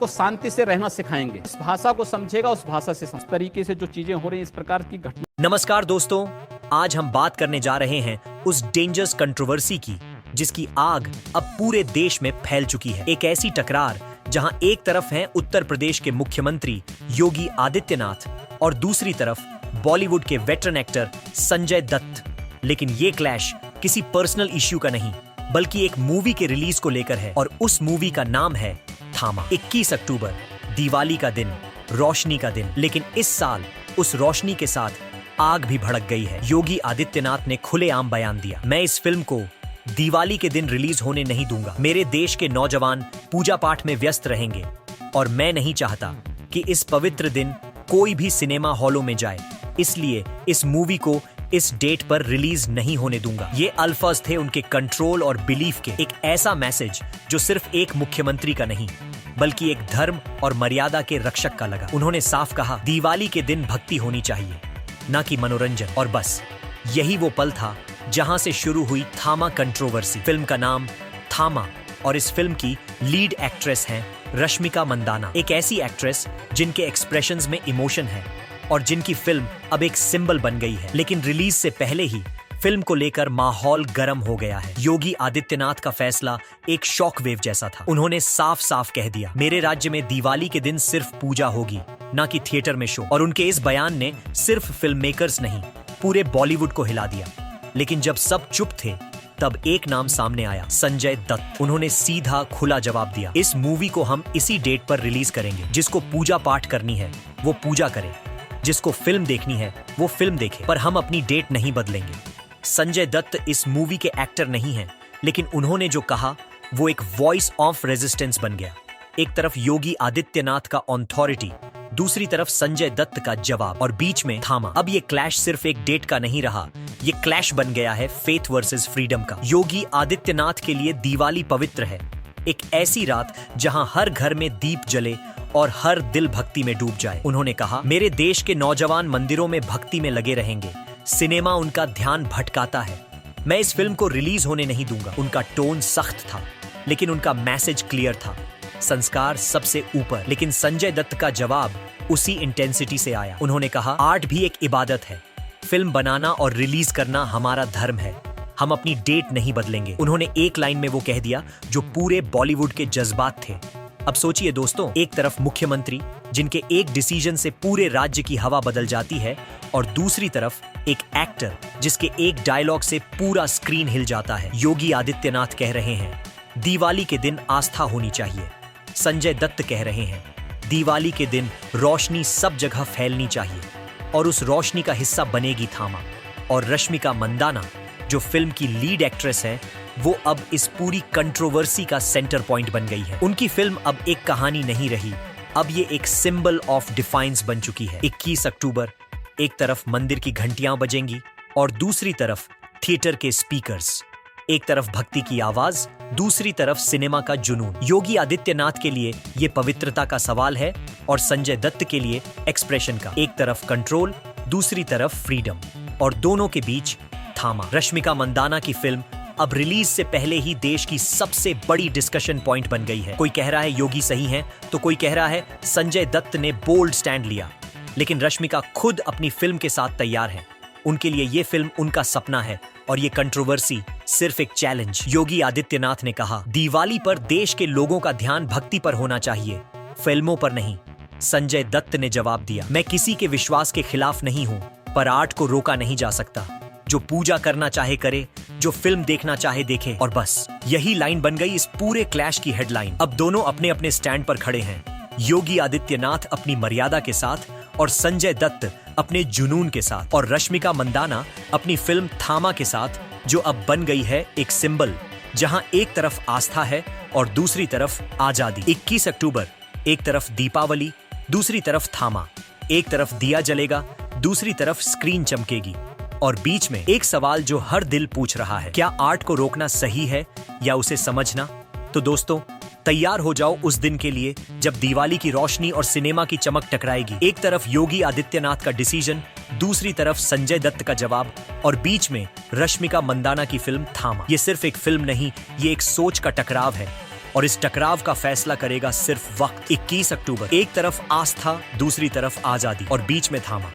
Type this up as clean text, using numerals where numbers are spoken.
उसको शांति से रहना सिखाएंगे, इस भाषा को समझेगा, उस भाषा से इस तरीके से जो चीजें हो रही हैं, इस प्रकार की घटना। नमस्कार दोस्तों, आज हम बात करने जा रहे हैं उस डेंजरस कंट्रोवर्सी की जिसकी आग अब पूरे देश में फैल चुकी है। एक ऐसी टकरार जहां एक तरफ हैं उत्तर प्रदेश के मुख्यमंत्री योगी आदित्यनाथ और दूसरी तरफ बॉलीवुड के वेटरन एक्टर संजय दत्त। लेकिन ये क्लैश किसी पर्सनल इश्यू का नहीं बल्कि एक मूवी के रिलीज को लेकर है और उस मूवी का नाम है थामा। 21 अक्टूबर, दिवाली का दिन, रोशनी का दिन। लेकिन इस साल उस रोशनी के साथ आग भी भड़क गई है। योगी आदित्यनाथ ने खुलेआम बयान दिया, मैं इस फिल्म को दिवाली के दिन रिलीज होने नहीं दूंगा। मेरे देश के नौजवान पूजा पाठ में व्यस्त रहेंगे और मैं नहीं चाहता कि इस पवित्र दिन कोई भी सिनेमा हॉलों में जाए, इसलिए इस मूवी को इस डेट पर रिलीज नहीं होने दूंगा। ये अल्फाज थे उनके कंट्रोल और बिलीफ के। एक ऐसा मैसेज जो सिर्फ एक मुख्यमंत्री का नहीं बल्कि एक धर्म और मर्यादा के रक्षक का लगा। उन्होंने साफ कहा, दिवाली के दिन भक्ति होनी चाहिए, ना कि मनोरंजन। और बस यही वो पल था जहां से शुरू हुई थामा कंट्रोवर्सी। फिल्म का नाम थामा और इस फिल्म की लीड एक्ट्रेस हैं रश्मिका मंदाना। एक ऐसी एक्ट्रेस जिनके एक्सप्रेशंस में इमोशन है और जिनकी फिल्म अब एक सिंबल बन गई है। लेकिन रिलीज से पहले ही फिल्म को लेकर माहौल गर्म हो गया है। योगी आदित्यनाथ का फैसला एक शॉक वेव जैसा था। उन्होंने साफ साफ कह दिया, मेरे राज्य में दिवाली के दिन सिर्फ पूजा होगी, ना कि थिएटर में शो। और उनके इस बयान ने सिर्फ फिल्म मेकर्स नहीं, पूरे बॉलीवुड को हिला दिया। लेकिन जब सब चुप थे तब एक नाम सामने आया, संजय दत्त। उन्होंने सीधा खुला जवाब दिया, इस मूवी को हम इसी डेट पर रिलीज करेंगे। जिसको पूजा पाठ करनी है वो पूजा करे, जिसको फिल्म देखनी है वो फिल्म देखे, पर हम अपनी डेट नहीं बदलेंगे। संजय दत्त इस मूवी के एक्टर नहीं हैं, लेकिन उन्होंने जो कहा वो एक वॉइस ऑफ रेजिस्टेंस बन गया। एक तरफ योगी आदित्यनाथ का ऑथोरिटी, दूसरी तरफ संजय दत्त का जवाब और बीच में थामा। अब ये क्लैश सिर्फ एक डेट का नहीं रहा, ये क्लैश बन गया है फेथ वर्सेस फ्रीडम का। योगी आदित्यनाथ के लिए दिवाली पवित्र है, एक ऐसी रात जहां हर घर में दीप जले और हर दिल भक्ति में डूब जाए। उन्होंने कहा, मेरे देश के नौजवान मंदिरों में भक्ति में लगे रहेंगे, सिनेमा उनका ध्यान भटकाता है, मैं इस फिल्म को रिलीज होने नहीं दूंगा। उनका टोन सख्त था लेकिन उनका मैसेज क्लियर था, संस्कार सबसे ऊपर। लेकिन संजय दत्त का जवाब उसी इंटेंसिटी से आया। उन्होंने कहा, आर्ट भी एक इबादत है, फिल्म बनाना और रिलीज करना हमारा धर्म है, हम अपनी डेट नहीं बदलेंगे। उन्होंने एक लाइन में वो कह दिया जो पूरे बॉलीवुड के जज्बात थे। अब सोचिए दोस्तों, एक तरफ मुख्यमंत्री जिनके एक डिसीजन से पूरे राज्य की हवा बदल जाती है और दूसरी तरफ एक एक्टर जिसके एक डायलॉग से पूरा स्क्रीन हिल जाता है। योगी आदित्यनाथ कह रहे हैं, दिवाली के दिन आस्था होनी चाहिए। संजय दत्त कह रहे हैं, दिवाली के दिन रोशनी सब जगह फैलनी चाहिए और उस रोशनी का हिस्सा बनेगी थामा। और रश्मिका मंदाना जो फिल्म की लीड एक्ट्रेस है, वो अब इस पूरी कंट्रोवर्सी का सेंटर पॉइंट बन गई है। उनकी फिल्म अब एक कहानी नहीं रही, अब ये एक सिंबल ऑफ डिफाइंस बन चुकी है। 21 अक्टूबर, एक तरफ मंदिर की घंटियां बजेंगी और दूसरी तरफ थिएटर के स्पीकर्स। एक तरफ भक्ति की आवाज, दूसरी तरफ सिनेमा का जुनून। योगी आदित्यनाथ के लिए ये पवित्रता का सवाल है और संजय दत्त के लिए एक्सप्रेशन का। एक तरफ कंट्रोल, दूसरी तरफ फ्रीडम और दोनों के बीच थामा। रश्मिका मंदाना की फिल्म अब रिलीज से पहले ही देश की सबसे बड़ी डिस्कशन पॉइंट बन गई है। कोई कह रहा है योगी सही हैं, तो कोई कह रहा है संजय दत्त ने बोल्ड स्टैंड लिया। लेकिन रश्मिका खुद अपनी फिल्म के साथ तैयार है। उनके लिए ये फिल्म उनका सपना है और ये कंट्रोवर्सी सिर्फ एक चैलेंज। योगी आदित्यनाथ ने कहा, दिवाली पर देश के लोगों का ध्यान भक्ति पर होना चाहिए, फिल्मों पर नहीं। संजय दत्त ने जवाब दिया, मैं किसी के विश्वास के खिलाफ नहीं हूं, पर आर्ट को रोका नहीं जा सकता। जो पूजा करना चाहे करे, जो फिल्म देखना चाहे देखे। और बस यही लाइन बन गई इस पूरे क्लैश की हेडलाइन। अब दोनों अपने अपने स्टैंड पर खड़े हैं, योगी आदित्यनाथ अपनी मर्यादा के साथ और संजय दत्त अपने जुनून के साथ, और रश्मिका मंदाना अपनी फिल्म थामा के साथ, जो अब बन गई है एक सिंबल जहां एक तरफ आस्था है और दूसरी तरफ आजादी। 21 अक्टूबर, एक तरफ दीपावली, दूसरी तरफ थामा। एक तरफ दिया जलेगा, दूसरी तरफ स्क्रीन चमकेगी और बीच में एक सवाल जो हर दिल पूछ रहा है, क्या आर्ट को रोकना सही है या उसे समझना? तो दोस्तों, तैयार हो जाओ उस दिन के लिए जब दिवाली की रोशनी और सिनेमा की चमक टकराएगी। एक तरफ योगी आदित्यनाथ का डिसीजन, दूसरी तरफ संजय दत्त का जवाब और बीच में रश्मिका मंदाना की फिल्म थामा। ये सिर्फ एक फिल्म नहीं, ये एक सोच का टकराव है। और इस टकराव का फैसला करेगा सिर्फ वक्त। 21 अक्टूबर, एक तरफ आस्था, दूसरी तरफ आजादी, और बीच में थामा